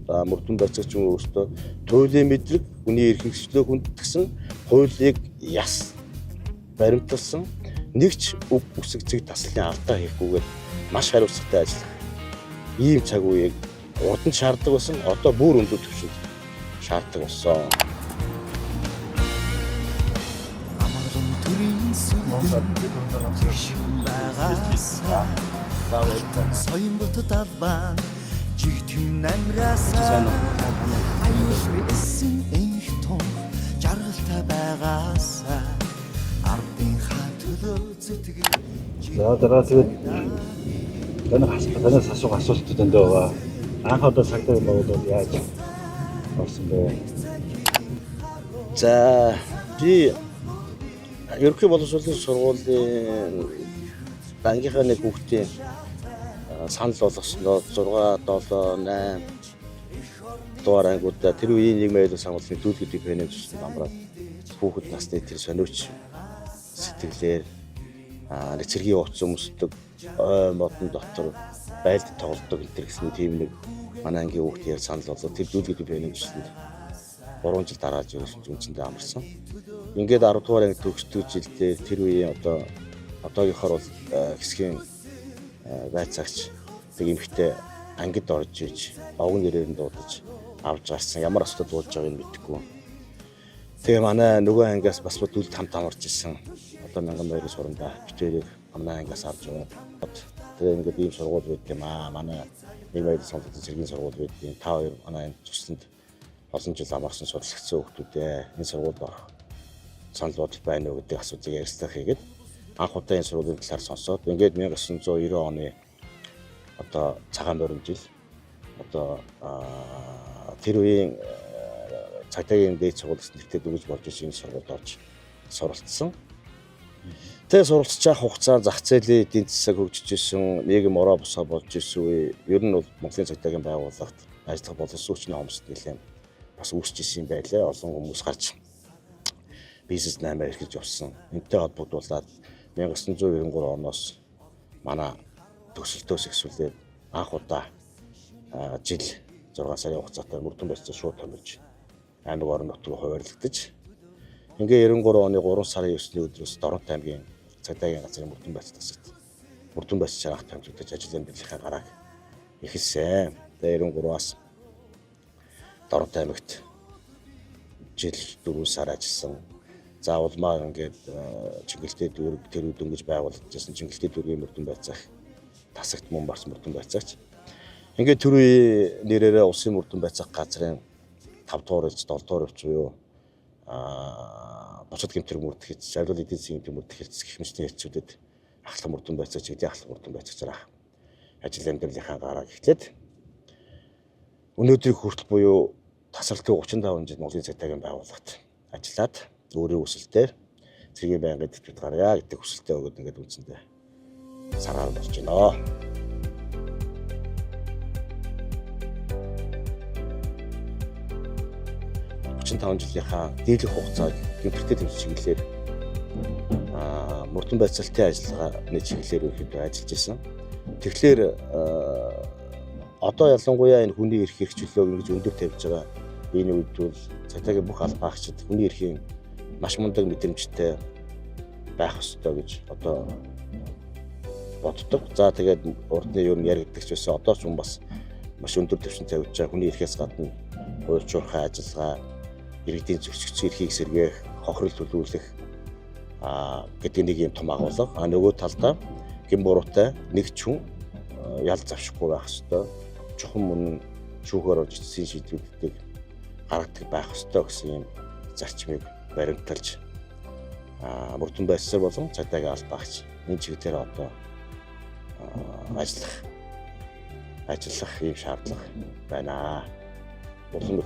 мөрдөн барьцаагч өөртөө туйлын мэдрэг, хүний эрхчлөө хүндэтгсэн, хуулийг яс баримталсан нэг ч үг үсэг зэг таслын алдаа хийхгүйгээр маш хариуцлагатай ажиллах. Ийм цаг үеийг урд нь шаарддаг байсан, одоо бүр өндөр түвшинд шаарддаг болсон. Соён бот таван жигтэн намраасаа аюулсан энх том жаргалтай байгаасаа ардын хатөлөө зүтгэл. За дараа тэгээд танаас асуултууд энэ байгаа. Анх одоо цагтаа юм бол яаж болсон бэ? За би ерөнхий боловсролын сургуулийн ангийнхаа нэг хүүхдийн санал болгосноо 6, 7, 8 дугаар ангиудаа тэр үеийн нийгмийн аюулгүй санхүүгийн дүүлгүүдийг хянаж амраад хүүхэд насны тэр сониуч сэтгэлээр нэг цэргийн ууц өмсдөг, ой модон дотор байлд тоглодог энэ гэсэн тийм нэг манай ангийн хүүхдийн санал болоод тэр дүүлгүүдийг хянаж 3 жил дараа зүүнчэндээ амарсан. Ингээд 10 дугаар анги төгсдөг жилдээ тэр үеийн одоогийнхоор бол хэсгийн байцаагч тэг эмхтэй ангид орж иж овг нэрээр нь дуудаж авч гарсан. Ямар асуудал болж байгааг нь мэдэхгүй. Тэгээ манай нөгөө ангиас бас бүл хамт амарч ирсэн. Одоо 1200 суранда битэрийг манай ангиас авч яваад. Тэгээ ингээд ийм сургууль байт юм аа. Манай нэг байд сонголтын цэргийн сургууль байт юм. 5-2 манай тусланд олон жил амарсан судалгацсан хүүхдүүдээ энэ сургуульд орох санал бодол байна уу гэдэг асуултыг ярьцлах хийгээд анх удаа энэ сургуулийн талаар сонсоод ингээд 1990 оны одоо цагаан борин жил одоо тэр үеийн цагдаагийн дээд сургуулийн нэгтгэд өгж болж ирсэн энэ сургуульд орж суралцсан. Тэгээ суралцж байгаа хугацаанд зах зээлийн эдийн засаг хөгжиж ирсэн, нийгэм ороо босоо болж ирсэн үе ер нь бол Монголын цагдаагийн байгууллагт ажиллах боловсон хүчний хомсд нэлээд бас үүсэж ирсэн юм байлаа. Олон хүмүүс гарч бизнес наймаар эрхэлж явсан. Энтэй холбогдуулаад 1993 оноос манай төгсөлтөөс эхсүүлээд анх удаа жил 6 сарын хугацаатай мөрдөн барьцаа шууд томилж аймаг орон нутг руу хуваарлагдаж ингээ 93 оны 3 сарын 9-ний өдрөөс Дорнот аймгийн цагдаагийн газрын мөрдөн барьц тасагт мөрдөн барьц чанарт хамжигдаж ажил амьдралынхаа гарааг эхэлсэн. Тэгээ 93-аас Дорнот аймагт жил 4 сар ажилласан. За улмаа ингээд Чингэлтэй дүүрэг тэр дөнгөж байгуулагдсан Чингэлтэй дүүргийн мөрдөн байцаах тасагт мөн барс мөрдөн байцаагч. Ингээд тэр үе нэрээрээ улсын мөрдөн байцаах газрын 5 дугаар өвч 7 дугаар өвч буюу бочод гэмтэр мөрд хийж шавлал эдийн засгийн мөрд хэлцэх гэх мэтийн хэлцүүдэд ахлах мөрдөн байцаач гэдэг ахлах мөрдөн байцаагчаар ажил амьдралынхаа гарааг эхлээд өнөөдрийг хүртэл буюу тасралтын 35 жил Монголын цагдаагийн байгууллагт ажиллаад өөрийн хүсэлтээр цэгийн байнгын тэтгэврт гаргая гэдэг хүсэлтээ өгөөд ингээд үндсэндээ сараар болж байна. 35 жилийнхаа дийлэх хугацааг гэмтэртэй тэмцэж чиглэлээр мөрдөн байцаалтын ажиллагааны чиглэлээр ихэд ажиллаж байсан. Тэгэхээр одоо ялангуяа энэ хүний эрх хэрэгчлөөг ингэж өндөр тавьж байгаа энэ үед бол цагдаагийн бүх албаагчид хүний эрхийн маш мундаг мэдрэмжтэй байх ёстой гэж одоо боддог. За тэгээд урдны юу нь яригддаг ч байсан одоо ч бас маш өндөр түвшинд тавьж байгаа хүний эрхээс гадна хууль жуурхай ажиллагаа, иргэдийн зөрчигдсөн эрхийг сэргээх, хохирол төлөвлөх гэдэг нэг юм том агуулга. Нөгөө талдаа гин буруутай нэг ч хүн ял завшихгүй байх ёстой. Чухам мөн шүүхээр орж ирсэн шийдвэрлэлийг гаргадаг байх ёстой гэсэн юм зарчмыг баримталж мөрдөн байцаар болон цагдаагийн албаагч энэ чиглэлээр одоо ажиллах ийм шаардлага байна. Улсын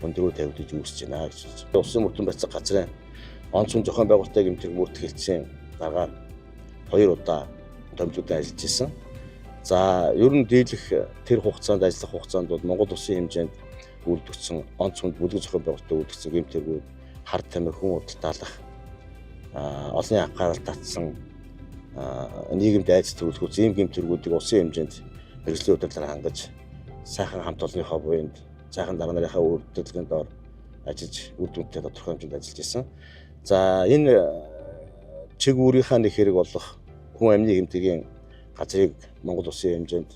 өндрөө тавьдаж үүсэж байна гэж. Улсын мөрдөн байцаа газрын онцгой зохион байгуулалтын гэмтэг мөрдөх хэлтсийн дараа 2 удаа томилжуудад ажиллаж исэн. За ер нь дийлэх тэр хугацаанд ажиллах хугацаанд бол Монгол улсын хэмжээнд үйлдвэрсэн онцгой бүлэг зохион байгуулалтад үйлдвэрсэн гэмтэгүүд хар тамхи хүн удалдаалах олонний анхаарал татсан нийгэмд айц төлөвлөгөө ийм гэмтэргүүдийг улсын хэмжээнд хэрэгслийн удирдлагаар хангаж сайхан хамт олонныхоо буйнд сайхан дарга нарынхаа үрдэлгийн доор ажиллаж үр дүнтэй тодорхой хэмжээнд ажиллаж исэн. За энэ чиг үүрийнхаа нэг хэрэг болох хүн амны хэмтгийн газрыг Монгол Улсын хэмжээнд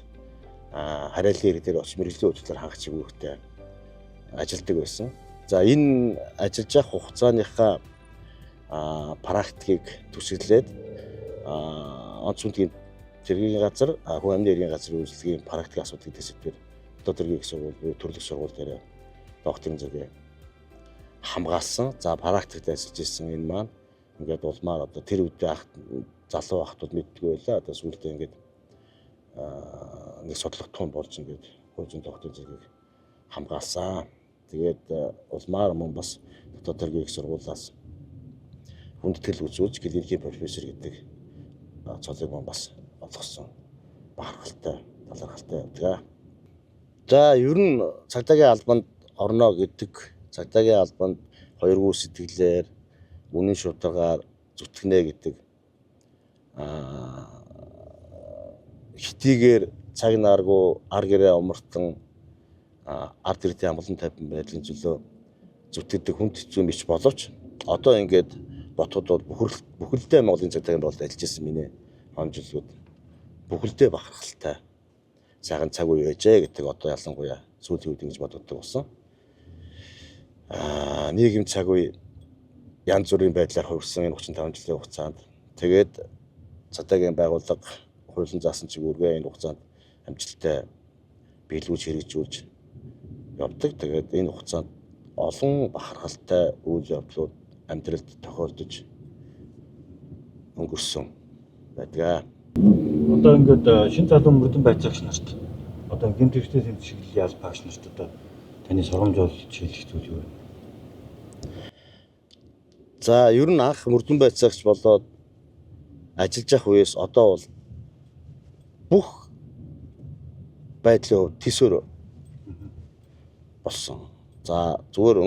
хараалын хэрэг дээр очиж мэргэжлийн хөтөлбөр хангах чиг үүрэгтэй ажилладаг байсан. За энэ ажиллаж явах хугацааныхаа практикийг түшиглээд онц үндэгийн тэргийн газар хүн амны эргийн газрын үйлчлэгийн практик асуудлыг төсөлтөөр одоо тэргийн их сургууль төрөлх сургууль дээр докторийн зэрэг хамгаалсан. За практикт ажиллаж ирсэн энэ маань ингээд улмаар одоо тэр үедээ залуу ахтууд мэддэггүй байлаа. Одоо сүүлдээ ингээд нэг судлах тун болж ингээд хуучин докторийн зэргийг хамгаалсан. Тэгээд улмаар мөн бас одоо тэргийн их сургуулиас хүндэтгэл үзүүлж клиникийн профессор гэдэг цолыг мөн бас олгосон. Бахархалтай, талархалтай байдаг. За ер нь цагдаагийн албанд орно гэдэг цагдаагийн албанд хоёргүй сэтгэлээр үнэн шударгаар зүтгэнэ гэдэг хитийгээр цаг нааргүй ар гэрээ умартан ард ирдийн амгалан тайван байдлын төлөө зүтгэдэг хүнд хэцүү мич боловч одоо ингээд ботход бүхэлдээ Монголын цагдаагийн байгууллагад ажиллаж ирсэн миний онжилгууд бүхэлдээ бахархалтай сайхан цаг үе ээжээ гэдэг одоо ялангуяа сүүлийн үед ингэж боддог болсон. Нийгэм цаг үе янз бүрийн байдлаар хувирсан энэ 35 жилийн хугацаанд тэгээд цагдаагийн байгууллага хуулийн заасан чиг үүргээ энэ хугацаанд амжилттай биелүүлж хэрэгжүүлж явдаг. Тэгээд энэ хугацаанд олон бахархалтай үйл явдлууд амьдралд тохиолдож өнгөрсөн байдаг. Одоо ингээд шин залуу мөрдөн байцаагч нарт одоо гэмт хэрэгцээ тэмцэглэл ял багш нарт одоо таны соромжуулж хэлэх зүйл юу вэ? За ер нь анх мөрдөн байцаагч болоод ажиллаж явах үеэс одоо бол бүх байдлын хувьд төсөөр болсон. За зүгээр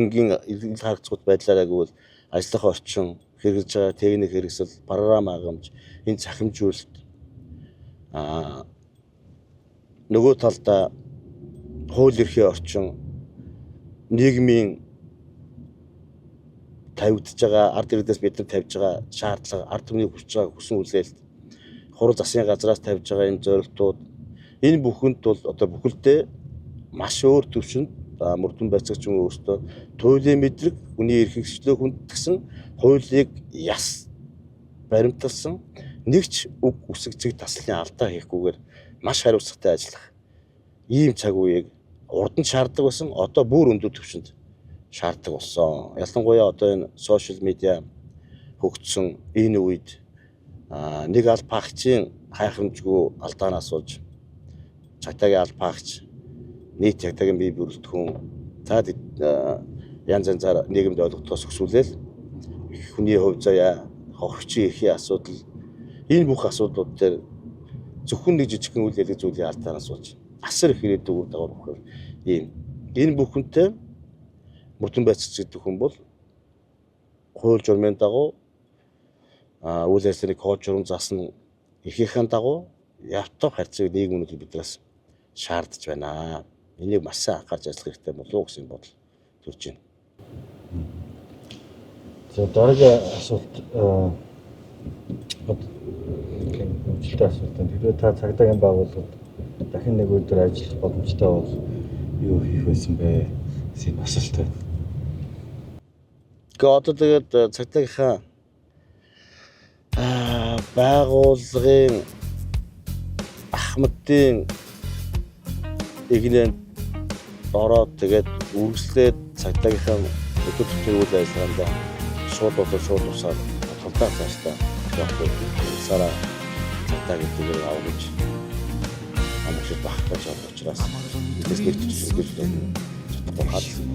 энгийн ил харагдцууд байдлаараа гэвэл ажиллах орчин, хэрэгжиж байгаа техник хэрэгсэл, програм хангамж, энэ цахимжуулалт нөгөө талдаа хууль эрхийн орчин, нийгмийн тавигдж байгаа ард иргэдээс бид нар тавьж байгаа шаардлага, ард түмний хүсэж байгаа хүсэн хүлээлт, хурал засгийн газраас тавьж байгаа энэ зорилтууд энэ бүхэнд бол одоо бүхэлдээ маш өөр төвшөнд мөрдөн байцаагч өөртөө туйлын мэдрэг, хүний эрхчлөө хүндэтгсэн, хуулийг яс баримталсан, нэгч үг үсэг зэг таслын алдаа хийхгүйгээр маш хариуцлагатай ажиллах ийм цаг үеийг урд нь шаарддаг байсан. Одоо бүр өндөр түвшинд шаарддаг болсон. Ялангуяа одоо энэ сошиал медиа хөгжсөн энэ үед нэг албаагчийн хайхрамжгүй алдаанаас болж цагдаагийн албаагч нийт цагдаагийн бие бүрэлдэхүүн цаад янз янзаар нийгэмд ойлгогдохоос өсвөлээл хүний хувь заяа, хохирчийн эрхийн асуудал энэ бүх асуудлууд дээр зөвхөн нэг жижигхэн үйл явдлын зүйлийн алдаанаас болж асар их ирээдүйг үр дагавар өгөх ийм энэ бүхэнтэй мөрдөн байцаагч гэдэг хүн бол хууль журмын дагуу үйл ажиллагааны код журам заасан эрхийнхээ дагуу явтав харьцаг нийгмүүд биднээс шаардж байна. Энийг маш сайн анхаарч ажиллах хэрэгтэй болов уу гэсэн бодол төрж байна. За дараагийн асуулт хэмжилттэй асуулт. Тэгэхээр та цагдаагийн байгууллагад дахин нэг өдөр ажиллах боломжтой бол юу хийх байсан бэ? Гэсэн асуулт байна. Гэхдээ одоо тэгээд цагдаагийнхаа байгууллагын Ахмадын игнэнд ороод тэгээд үргэлжлээд цагдаагийнхаа өдөр тутмын үйл ажиллагаанд шууд усаад толтоо цаашдаа явах сара цагдаа гэдгийг авах гэж амжилт багтаж байгаа учраас эдээс нэг зүйлс чадахгүй хаалсан.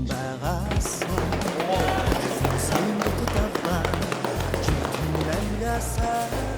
Сайн боддог ба чи түнэн ясаа